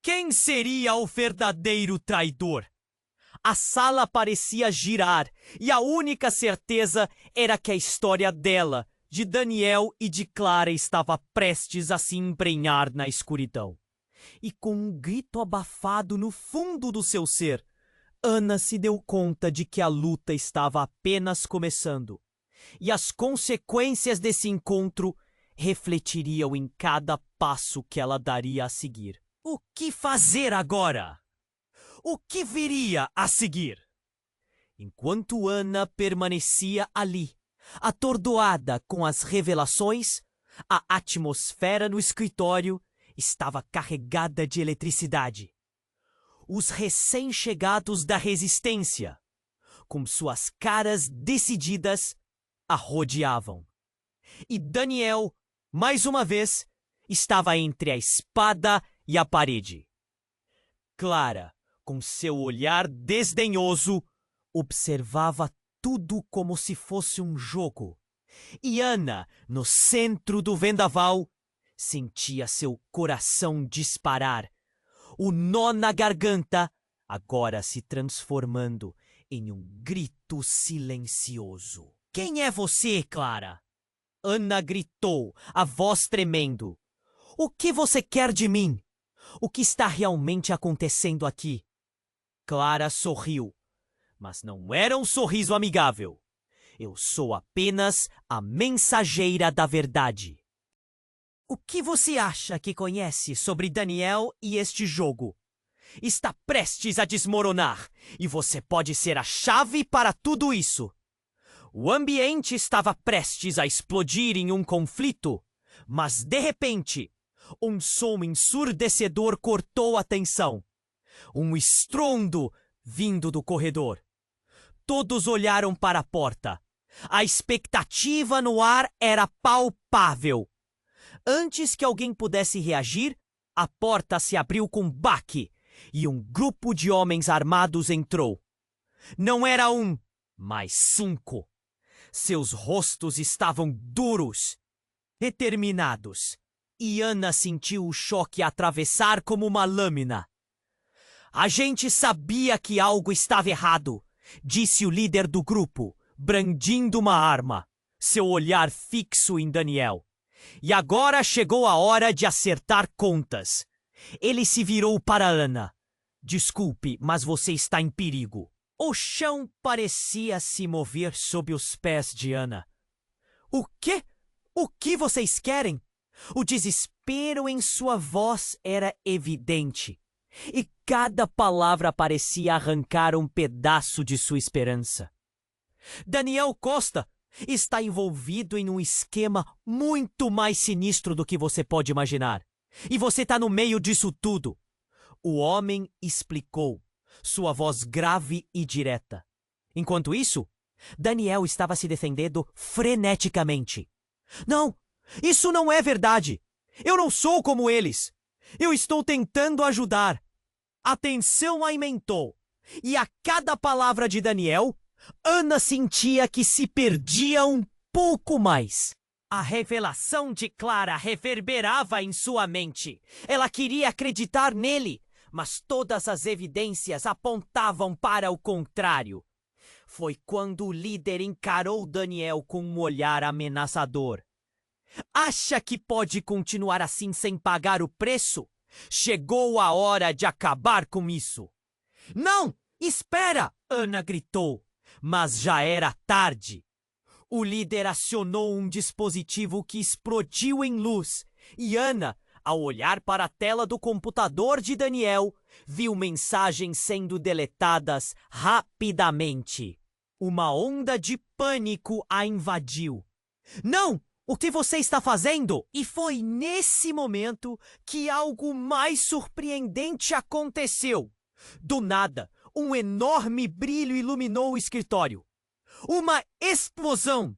Quem seria o verdadeiro traidor? A sala parecia girar e a única certeza era que a história dela, de Daniel e de Clara, estava prestes a se embrenhar na escuridão. E com um grito abafado no fundo do seu ser, Ana se deu conta de que a luta estava apenas começando. E as consequências desse encontro refletiriam em cada passo que ela daria a seguir. O que fazer agora? O que viria a seguir? Enquanto Ana permanecia ali, atordoada com as revelações, a atmosfera no escritório estava carregada de eletricidade. Os recém-chegados da resistência, com suas caras decididas, a rodeavam. E Daniel, mais uma vez, estava entre a espada e a parede. Clara, com seu olhar desdenhoso, observava tudo como se fosse um jogo. E Ana, no centro do vendaval, sentia seu coração disparar. O nó na garganta agora se transformando em um grito silencioso. Quem é você, Clara? Ana gritou, a voz tremendo. O que você quer de mim? O que está realmente acontecendo aqui? Clara sorriu, mas não era um sorriso amigável. Eu sou apenas a mensageira da verdade. O que você acha que conhece sobre Daniel e este jogo? Está prestes a desmoronar, e você pode ser a chave para tudo isso. O ambiente estava prestes a explodir em um conflito, mas de repente, um som ensurdecedor cortou a tensão. Um estrondo vindo do corredor. Todos olharam para a porta. A expectativa no ar era palpável. Antes que alguém pudesse reagir, a porta se abriu com um baque e um grupo de homens armados entrou. Não era um, mas 5. Seus rostos estavam duros, determinados, e Ana sentiu o choque atravessar como uma lâmina. A gente sabia que algo estava errado, disse o líder do grupo, brandindo uma arma, seu olhar fixo em Daniel. E agora chegou a hora de acertar contas. Ele se virou para Ana. Desculpe, mas você está em perigo. O chão parecia se mover sob os pés de Ana. O quê? O que vocês querem? O desespero em sua voz era evidente. E cada palavra parecia arrancar um pedaço de sua esperança. Daniel Costa está envolvido em um esquema muito mais sinistro do que você pode imaginar. E você está no meio disso tudo. O homem explicou, sua voz grave e direta. Enquanto isso, Daniel estava se defendendo freneticamente. Não, isso não é verdade. Eu não sou como eles. Eu estou tentando ajudar. A tensão aumentou. E a cada palavra de Daniel, Ana sentia que se perdia um pouco mais. A revelação de Clara reverberava em sua mente. Ela queria acreditar nele, mas todas as evidências apontavam para o contrário. Foi quando o líder encarou Daniel com um olhar ameaçador. Acha que pode continuar assim sem pagar o preço? Chegou a hora de acabar com isso. Não! Espera! Ana gritou, mas já era tarde. O líder acionou um dispositivo que explodiu em luz e Ana, ao olhar para a tela do computador de Daniel, viu mensagens sendo deletadas rapidamente. Uma onda de pânico a invadiu. Não! O que você está fazendo? E foi nesse momento que algo mais surpreendente aconteceu. Do nada, um enorme brilho iluminou o escritório. Uma explosão!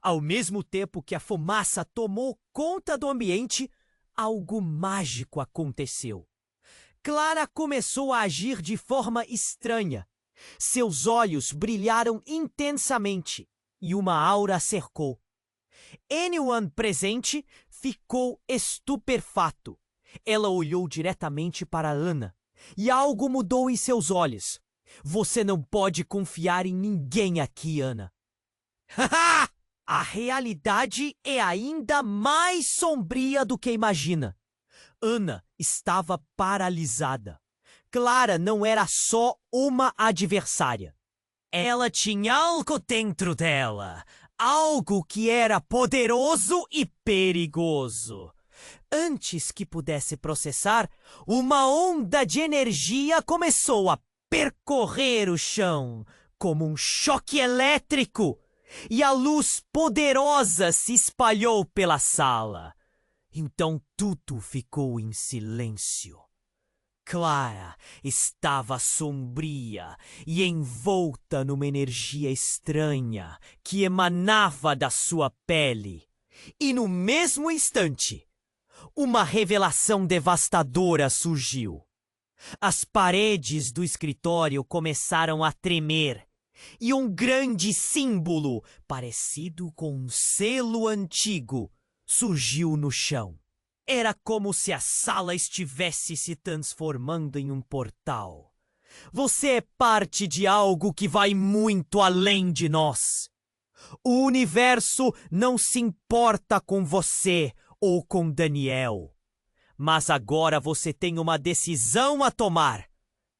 Ao mesmo tempo que a fumaça tomou conta do ambiente, algo mágico aconteceu. Clara começou a agir de forma estranha. Seus olhos brilharam intensamente e uma aura a cercou. Anyone presente ficou estupefato. Ela olhou diretamente para Ana e algo mudou em seus olhos. Você não pode confiar em ninguém aqui, Ana. Haha! A realidade é ainda mais sombria do que imagina. Ana estava paralisada. Clara não era só uma adversária. Ela tinha algo dentro dela. Algo que era poderoso e perigoso. Antes que pudesse processar, uma onda de energia começou a percorrer o chão como um choque elétrico, e a luz poderosa se espalhou pela sala. Então tudo ficou em silêncio. Clara estava sombria e envolta numa energia estranha que emanava da sua pele. E no mesmo instante, uma revelação devastadora surgiu. As paredes do escritório começaram a tremer e um grande símbolo, parecido com um selo antigo, surgiu no chão. Era como se a sala estivesse se transformando em um portal. Você é parte de algo que vai muito além de nós. O universo não se importa com você ou com Daniel. Mas agora você tem uma decisão a tomar,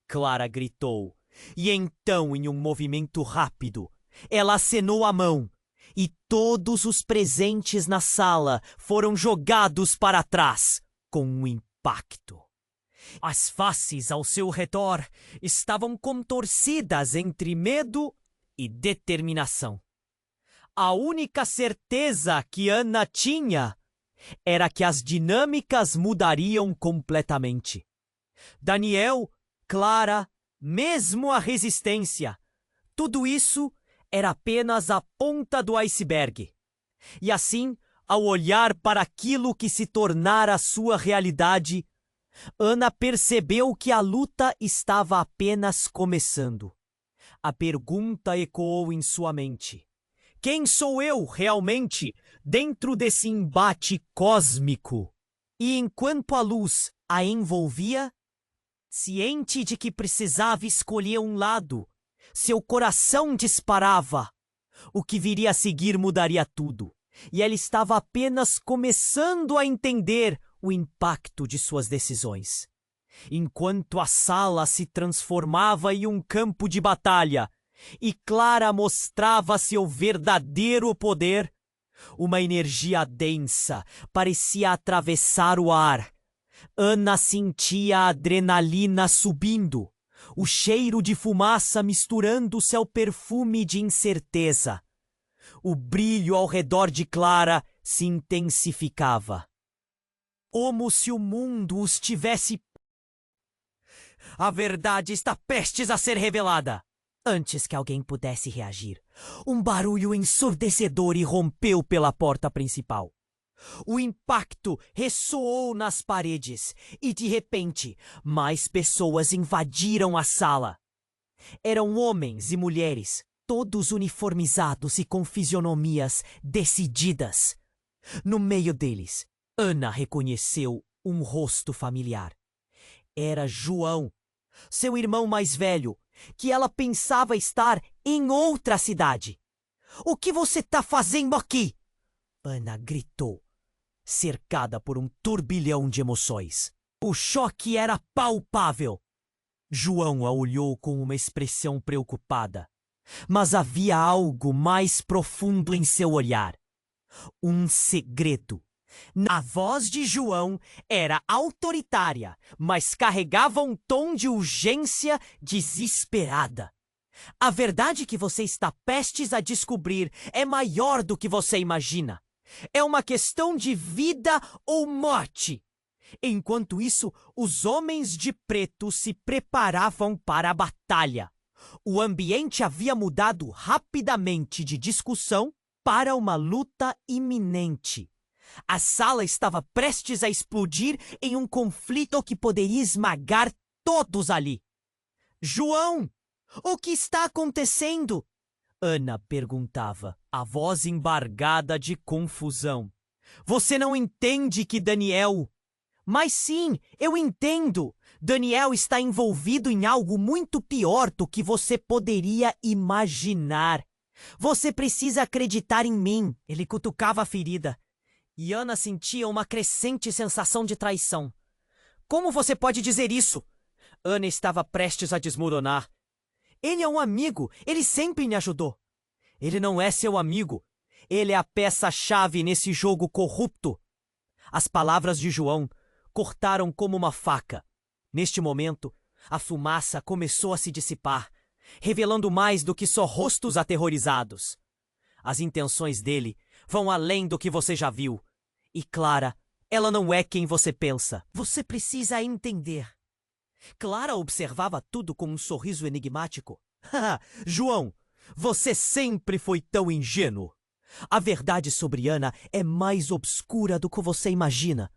Clara gritou. E então, em um movimento rápido, ela acenou a mão e todos os presentes na sala foram jogados para trás com um impacto. As faces ao seu redor estavam contorcidas entre medo e determinação. A única certeza que Ana tinha era que as dinâmicas mudariam completamente. Daniel, Clara, mesmo a resistência, tudo isso era apenas a ponta do iceberg. E assim, ao olhar para aquilo que se tornara sua realidade, Ana percebeu que a luta estava apenas começando. A pergunta ecoou em sua mente. Quem sou eu, realmente, dentro desse embate cósmico? E enquanto a luz a envolvia, ciente de que precisava escolher um lado, seu coração disparava. O que viria a seguir mudaria tudo, e ela estava apenas começando a entender o impacto de suas decisões. Enquanto a sala se transformava em um campo de batalha, e Clara mostrava seu verdadeiro poder, uma energia densa parecia atravessar o ar. Ana sentia a adrenalina subindo, o cheiro de fumaça misturando-se ao perfume de incerteza. O brilho ao redor de Clara se intensificava. Como se o mundo os tivesse... A verdade está prestes a ser revelada. Antes que alguém pudesse reagir, um barulho ensurdecedor irrompeu pela porta principal. O impacto ressoou nas paredes e, de repente, mais pessoas invadiram a sala. Eram homens e mulheres, todos uniformizados e com fisionomias decididas. No meio deles, Ana reconheceu um rosto familiar. Era João, seu irmão mais velho, que ela pensava estar em outra cidade. O que você está fazendo aqui? Ana gritou, cercada por um turbilhão de emoções. O choque era palpável. João a olhou com uma expressão preocupada, mas havia algo mais profundo em seu olhar. Um segredo. A voz de João era autoritária, mas carregava um tom de urgência desesperada. A verdade que você está prestes a descobrir é maior do que você imagina. É uma questão de vida ou morte. Enquanto isso, os homens de preto se preparavam para a batalha. O ambiente havia mudado rapidamente de discussão para uma luta iminente. A sala estava prestes a explodir em um conflito que poderia esmagar todos ali. João, o que está acontecendo? Ana perguntava, a voz embargada de confusão. Você não entende que Daniel... Mas sim, eu entendo. Daniel está envolvido em algo muito pior do que você poderia imaginar. Você precisa acreditar em mim. Ele cutucava a ferida. E Ana sentia uma crescente sensação de traição. Como você pode dizer isso? Ana estava prestes a desmoronar. Ele é um amigo, ele sempre me ajudou. Ele não é seu amigo. Ele é a peça-chave nesse jogo corrupto. As palavras de João cortaram como uma faca. Neste momento, a fumaça começou a se dissipar, revelando mais do que só rostos aterrorizados. As intenções dele vão além do que você já viu. E Clara, ela não é quem você pensa. Você precisa entender. Clara observava tudo com um sorriso enigmático. João, você sempre foi tão ingênuo. A verdade sobre Ana é mais obscura do que você imagina.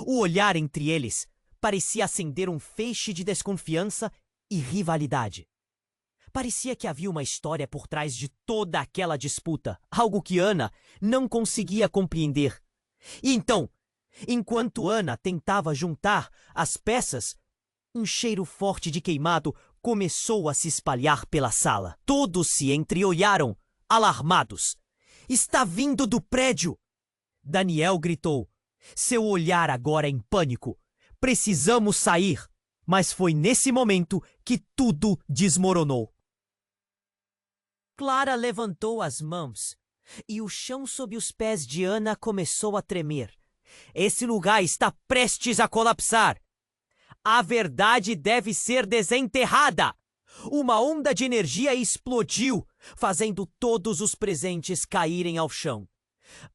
O olhar entre eles parecia acender um feixe de desconfiança e rivalidade. Parecia que havia uma história por trás de toda aquela disputa, algo que Ana não conseguia compreender. E então, enquanto Ana tentava juntar as peças, um cheiro forte de queimado começou a se espalhar pela sala. Todos se entreolharam, alarmados. "Está vindo do prédio!" Daniel gritou, seu olhar agora em pânico. "Precisamos sair!" Mas foi nesse momento que tudo desmoronou. Clara levantou as mãos e o chão sob os pés de Ana começou a tremer. "Esse lugar está prestes a colapsar! A verdade deve ser desenterrada!" Uma onda de energia explodiu, fazendo todos os presentes caírem ao chão.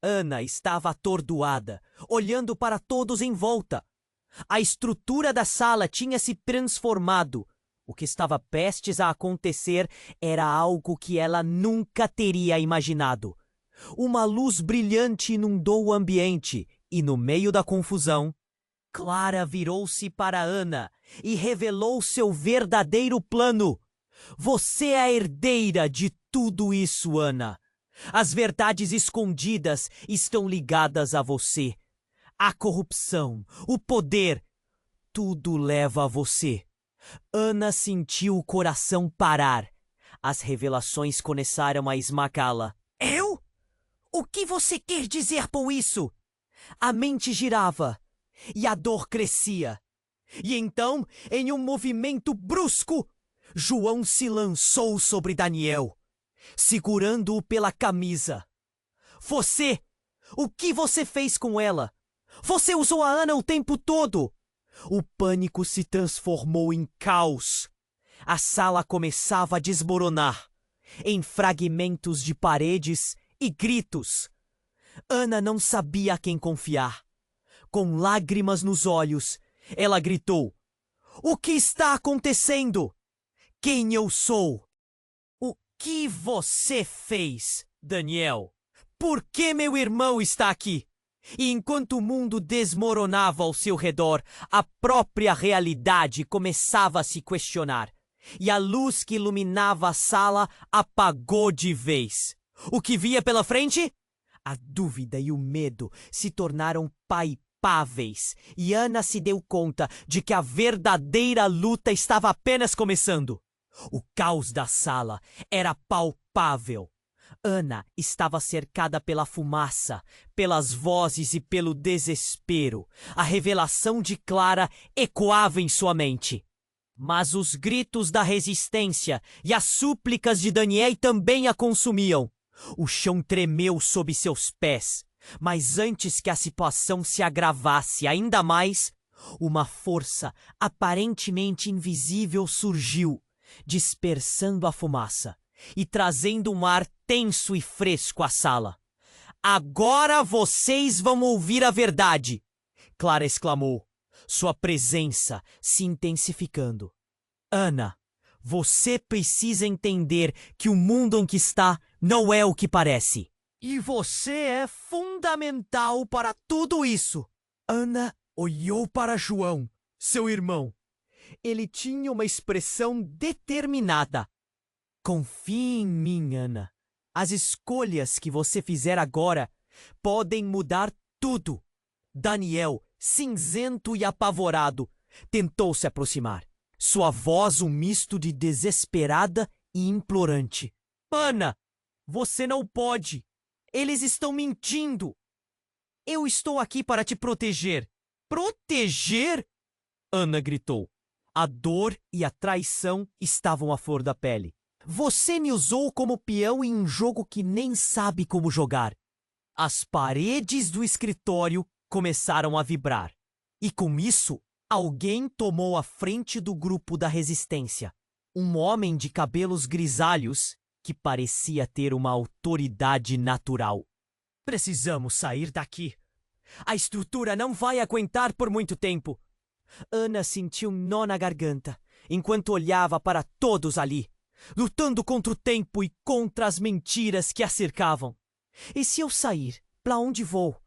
Ana estava atordoada, olhando para todos em volta. A estrutura da sala tinha se transformado. O que estava prestes a acontecer era algo que ela nunca teria imaginado. Uma luz brilhante inundou o ambiente e, no meio da confusão, Clara virou-se para Ana e revelou seu verdadeiro plano. "Você é a herdeira de tudo isso, Ana. As verdades escondidas estão ligadas a você. A corrupção, o poder, tudo leva a você." Ana sentiu o coração parar. As revelações começaram a esmagá-la. "Eu? O que você quer dizer com isso?" A mente girava e a dor crescia. E então, em um movimento brusco, João se lançou sobre Daniel, segurando-o pela camisa. "Você! O que você fez com ela? Você usou a Ana o tempo todo!" O pânico se transformou em caos. A sala começava a desmoronar, em fragmentos de paredes e gritos. Ana não sabia a quem confiar. Com lágrimas nos olhos, ela gritou: "O que está acontecendo? Quem eu sou?" "O que você fez, Daniel? Por que meu irmão está aqui?" E enquanto o mundo desmoronava ao seu redor, a própria realidade começava a se questionar. E a luz que iluminava a sala apagou de vez. O que via pela frente? A dúvida e o medo se tornaram palpáveis, e Ana se deu conta de que a verdadeira luta estava apenas começando. O caos da sala era palpável. Ana estava cercada pela fumaça, pelas vozes e pelo desespero. A revelação de Clara ecoava em sua mente. Mas os gritos da resistência e as súplicas de Daniel também a consumiam. O chão tremeu sob seus pés. Mas antes que a situação se agravasse ainda mais, uma força aparentemente invisível surgiu, dispersando a fumaça e trazendo um ar tenso e fresco à sala. "Agora vocês vão ouvir a verdade!" Clara exclamou, sua presença se intensificando. "Ana, você precisa entender que o mundo em que está não é o que parece. E você é fundamental para tudo isso." Ana olhou para João, seu irmão. Ele tinha uma expressão determinada. "Confie em mim, Ana. As escolhas que você fizer agora podem mudar tudo." Daniel, cinzento e apavorado, tentou se aproximar. Sua voz um misto de desesperada e implorante. "Ana, você não pode. Eles estão mentindo. Eu estou aqui para te proteger." "Proteger?" Ana gritou. A dor e a traição estavam à flor da pele. "Você me usou como peão em um jogo que nem sabe como jogar." As paredes do escritório começaram a vibrar. E com isso, alguém tomou a frente do grupo da resistência. Um homem de cabelos grisalhos que parecia ter uma autoridade natural. "Precisamos sair daqui. A estrutura não vai aguentar por muito tempo." Ana sentiu um nó na garganta, enquanto olhava para todos ali, lutando contra o tempo e contra as mentiras que a cercavam. "E se eu sair, para onde vou?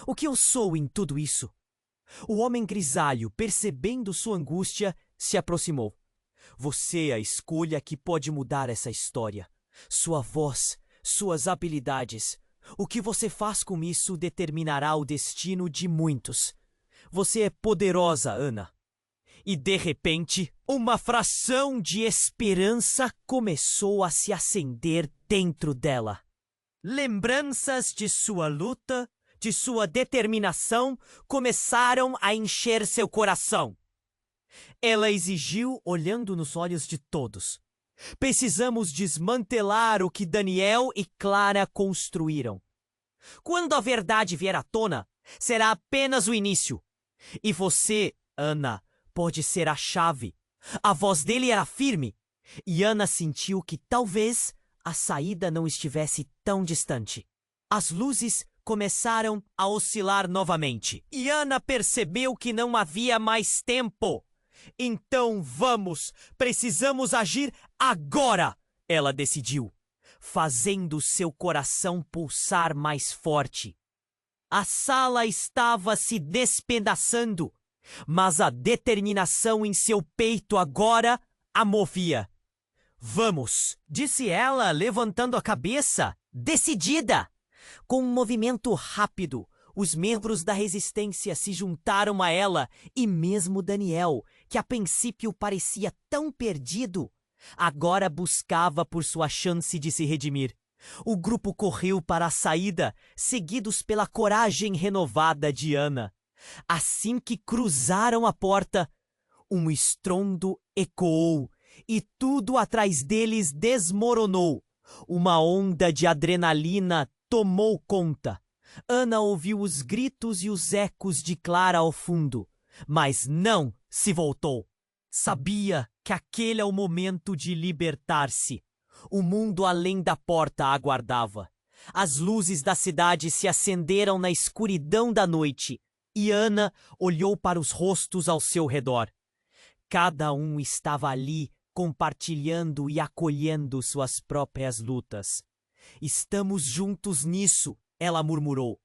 O que eu sou em tudo isso?" O homem grisalho, percebendo sua angústia, se aproximou. Você é a escolha que pode mudar essa história. Sua voz, suas habilidades. O que você faz com isso determinará o destino de muitos. Você é poderosa, Ana. E de repente, uma fração de esperança começou a se acender dentro dela. Lembranças de sua luta, de sua determinação, começaram a encher seu coração. Ela exigiu, olhando nos olhos de todos. Precisamos desmantelar o que Daniel e Clara construíram. Quando a verdade vier à tona, será apenas o início. E você, Ana, pode ser a chave. A voz dele era firme, e Ana sentiu que talvez a saída não estivesse tão distante. As luzes começaram a oscilar novamente, e Ana percebeu que não havia mais tempo. Então vamos, precisamos agir agora, ela decidiu, fazendo seu coração pulsar mais forte. A sala estava se despedaçando, mas a determinação em seu peito agora a movia. Vamos, disse ela, levantando a cabeça, decidida. Com um movimento rápido, os membros da resistência se juntaram a ela e mesmo Daniel, que a princípio parecia tão perdido, agora buscava por sua chance de se redimir. O grupo correu para a saída, seguidos pela coragem renovada de Ana. Assim que cruzaram a porta, um estrondo ecoou e tudo atrás deles desmoronou. Uma onda de adrenalina tomou conta. Ana ouviu os gritos e os ecos de Clara ao fundo, mas não se voltou. Sabia que aquele é o momento de libertar-se. O mundo além da porta a aguardava. As luzes da cidade se acenderam na escuridão da noite, e Ana olhou para os rostos ao seu redor. Cada um estava ali, compartilhando e acolhendo suas próprias lutas. Estamos juntos nisso, ela murmurou.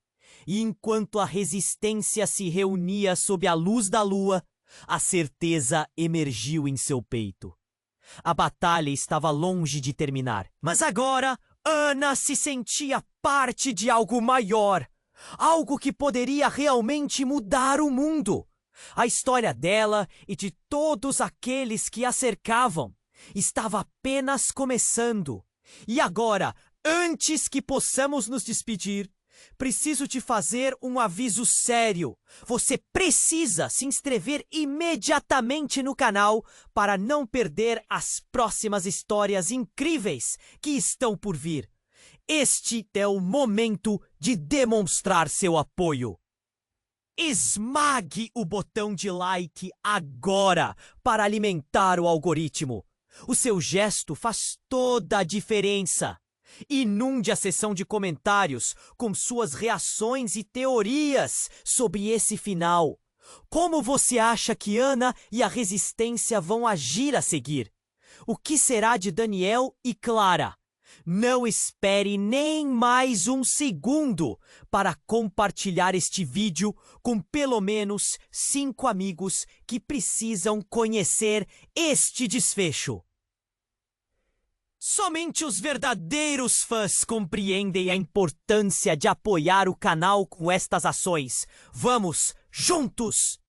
E enquanto a resistência se reunia sob a luz da lua, a certeza emergiu em seu peito. A batalha estava longe de terminar, mas agora Ana se sentia parte de algo maior, algo que poderia realmente mudar o mundo. A história dela e de todos aqueles que a cercavam estava apenas começando. E agora, antes que possamos nos despedir, preciso te fazer um aviso sério. Você precisa se inscrever imediatamente no canal para não perder as próximas histórias incríveis que estão por vir. Este é o momento de demonstrar seu apoio. Esmague o botão de like agora para alimentar o algoritmo. O seu gesto faz toda a diferença. Inunde a seção de comentários com suas reações e teorias sobre esse final. Como você acha que Ana e a resistência vão agir a seguir? O que será de Daniel e Clara? Não espere nem mais um segundo para compartilhar este vídeo com pelo menos 5 amigos que precisam conhecer este desfecho. Somente os verdadeiros fãs compreendem a importância de apoiar o canal com estas ações. Vamos, juntos!